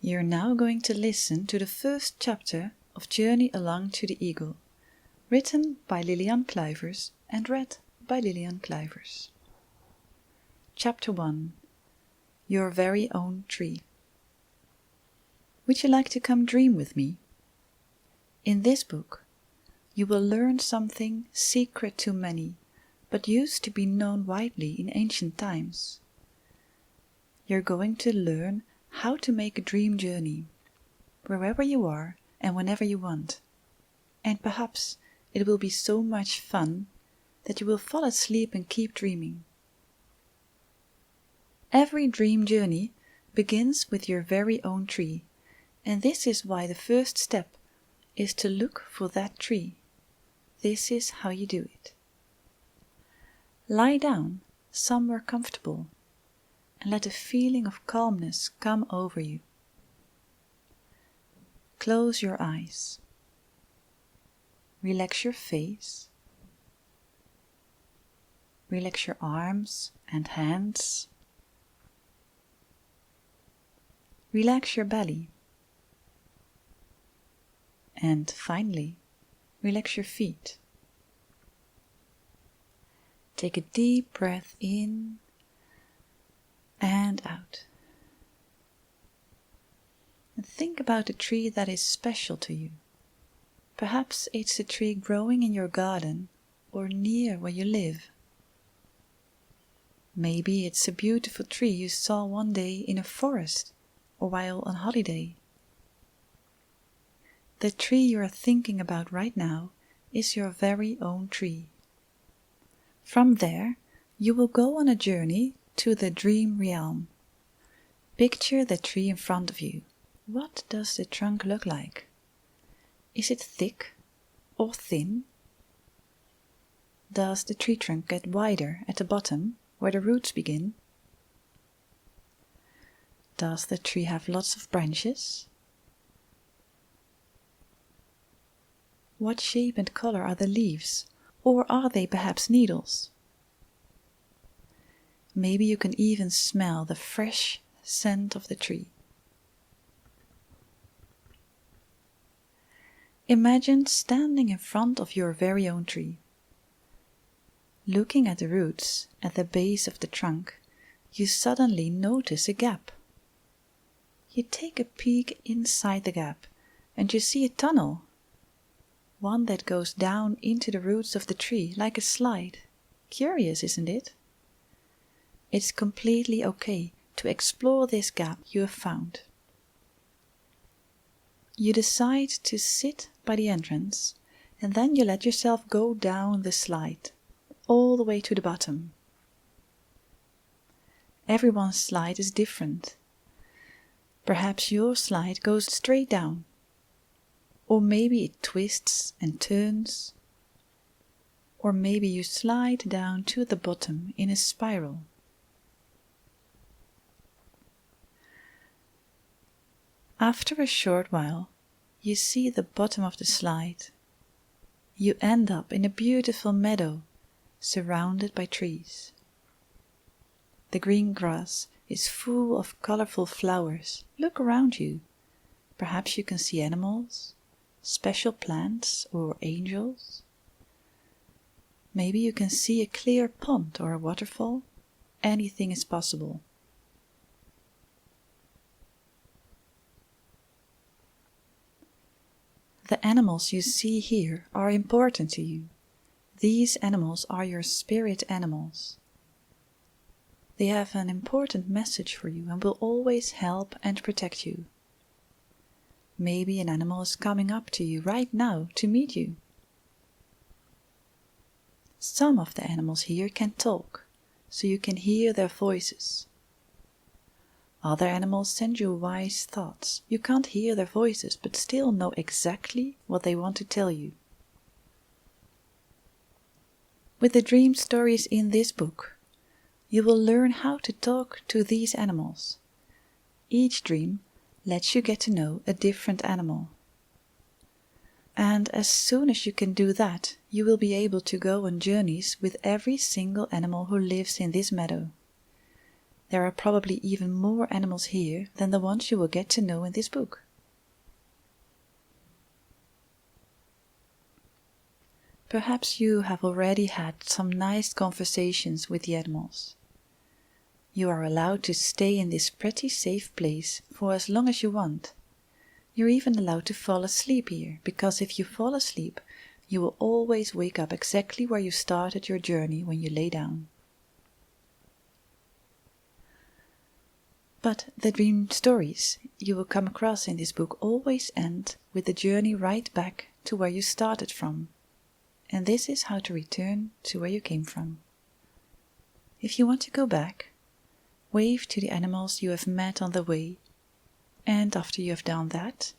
You're now going to listen to the first chapter of Journey Along to the Eagle, written by Lilian Kluivers and read by Lilian Kluivers. Chapter 1. Your Very Own Tree. Would you like to come dream with me? In this book, you will learn something secret to many, but used to be known widely in ancient times. You're going to learn how to make a dream journey, wherever you are and whenever you want. And perhaps it will be so much fun that you will fall asleep and keep dreaming. Every dream journey begins with your very own tree, and this is why the first step is to look for that tree. This is how you do it. Lie down somewhere comfortable and let a feeling of calmness come over you. Close your eyes. Relax your face. Relax your arms and hands. Relax your belly. And finally, relax your feet. Take a deep breath in and out. And think about a tree that is special to you. Perhaps it's a tree growing in your garden or near where you live. Maybe it's a beautiful tree you saw one day in a forest or while on holiday. The tree you are thinking about right now is your very own tree. From there, you will go on a journey to the dream realm. Picture the tree in front of you. What does the trunk look like? Is it thick or thin? Does the tree trunk get wider at the bottom where the roots begin? Does the tree have lots of branches? What shape and color are the leaves, or are they perhaps needles? Maybe you can even smell the fresh scent of the tree. Imagine standing in front of your very own tree. Looking at the roots at the base of the trunk, you suddenly notice a gap. You take a peek inside the gap and you see a tunnel, one that goes down into the roots of the tree like a slide. Curious, isn't it? It's completely okay to explore this gap you have found. You decide to sit by the entrance and then you let yourself go down the slide, all the way to the bottom. Everyone's slide is different. Perhaps your slide goes straight down, or maybe it twists and turns, or maybe you slide down to the bottom in a spiral. After a short while, you see the bottom of the slide. You end up in a beautiful meadow surrounded by trees. The green grass is full of colorful flowers. Look around you. Perhaps you can see animals, special plants or angels. Maybe you can see a clear pond or a waterfall. Anything is possible. The animals you see here are important to you. These animals are your spirit animals. They have an important message for you and will always help and protect you. Maybe an animal is coming up to you right now to meet you. Some of the animals here can talk, so you can hear their voices. Other animals send you wise thoughts. You can't hear their voices, but still know exactly what they want to tell you. With the dream stories in this book, you will learn how to talk to these animals. Each dream lets you get to know a different animal. And as soon as you can do that, you will be able to go on journeys with every single animal who lives in this meadow. There are probably even more animals here than the ones you will get to know in this book. Perhaps you have already had some nice conversations with the animals. You are allowed to stay in this pretty safe place for as long as you want. You're even allowed to fall asleep here, because if you fall asleep, you will always wake up exactly where you started your journey when you lay down. But the dream stories you will come across in this book always end with the journey right back to where you started from. And this is how to return to where you came from. If you want to go back, wave to the animals you have met on the way, and after you have done that,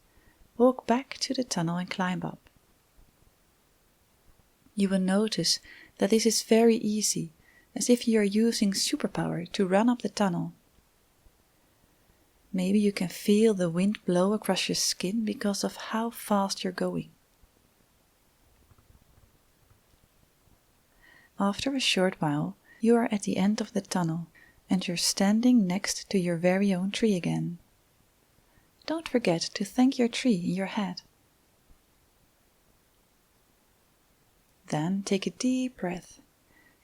walk back to the tunnel and climb up. You will notice that this is very easy, as if you are using superpower to run up the tunnel. Maybe you can feel the wind blow across your skin because of how fast you're going. After a short while, you are at the end of the tunnel and you're standing next to your very own tree again. Don't forget to thank your tree in your head. Then take a deep breath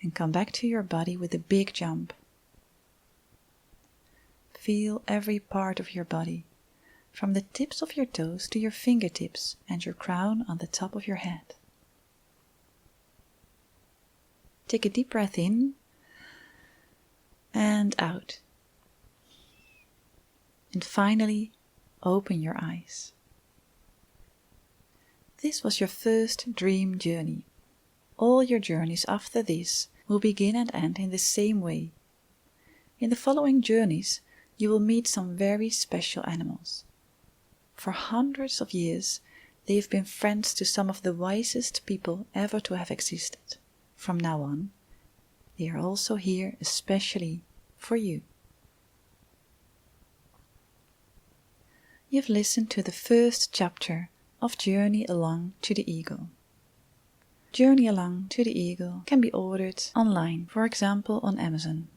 and come back to your body with a big jump. Feel every part of your body, from the tips of your toes to your fingertips and your crown on the top of your head. Take a deep breath in and out. And finally, open your eyes. This was your first dream journey. All your journeys after this will begin and end in the same way. In the following journeys, you will meet some very special animals. For hundreds of years, they have been friends to some of the wisest people ever to have existed. From now on, they are also here especially for you. You've listened to the first chapter of Journey Along to the Eagle. Journey Along to the Eagle can be ordered online, for example on Amazon.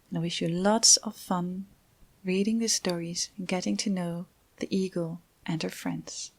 And I wish you lots of fun reading the stories and getting to know the eagle and her friends.